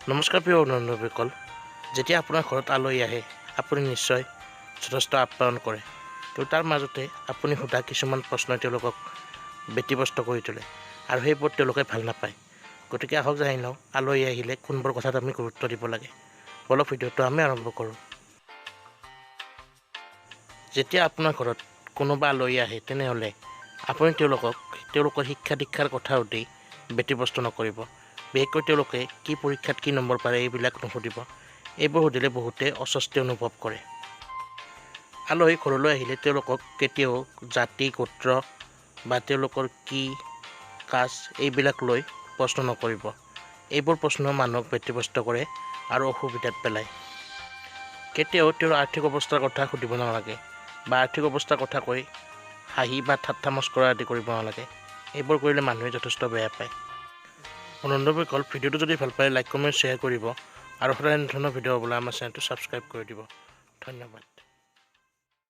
নমস্কাৰ প্ৰিয় অভিনন্দনসকল। যেতিয়া আপোনাৰ ঘৰত আলহী আহে আপুনি নিশ্চয় যথেষ্ট আপ্যায়ন কৰে, কিন্তু তাৰ মাজতে আপুনি সোধা কিছুমান প্ৰশ্নই তেওঁলোকক ব্যতিব্যস্ত কৰি তোলে আৰু সেইবোৰ তেওঁলোকে ভাল নাপায়। গতিকে আহক জানি লওঁ আলহী আহিলে কোনবোৰ কথাত আমি গুৰুত্ব দিব লাগে। বলক ভিডিঅ'টো আমি আৰম্ভ কৰোঁ। যেতিয়া আপোনাৰ ঘৰত কোনোবা আলহী আহে তেনেহ'লে আপুনি তেওঁলোকৰ শিক্ষা দীক্ষাৰ কথা সুধি ব্যতিব্যস্ত নকৰিব। বিশেষকৈ তেওঁলোকে কি পৰীক্ষাত কি নম্বৰ পাৰে এইবিলাক নুসুধিব। এইবোৰ সুধিলে বহুতে অস্বস্তি অনুভৱ কৰে। আলহী ঘৰলৈ আহিলে তেওঁলোকক কেতিয়াও জাতি গোত্ৰ বা তেওঁলোকৰ কি কাজ এইবিলাক লৈ প্ৰশ্ন নকৰিব। এইবোৰ প্ৰশ্ন মানুহক ব্যতিব্যস্ত কৰে আৰু অসুবিধাত পেলায়। কেতিয়াও তেওঁৰ আৰ্থিক অৱস্থাৰ কথা সুধিব নালাগে বা আৰ্থিক অৱস্থাৰ কথা কৈ হাঁহি বা ঠাট্টা মস্কৰা আদি কৰিব নালাগে। এইবোৰ কৰিলে মানুহে যথেষ্ট বেয়া পায়। বন্ধুসকল, ভিডিঅ'টো যদি ভাল পায় লাইক কমেণ্ট শ্বেয়াৰ কৰিব আৰু সদায় এনে ধৰণৰ ভিডিঅ' হ'বলৈ আমাৰ চেনেলটো ছাবস্ক্ৰাইব কৰি দিব। ধন্যবাদ।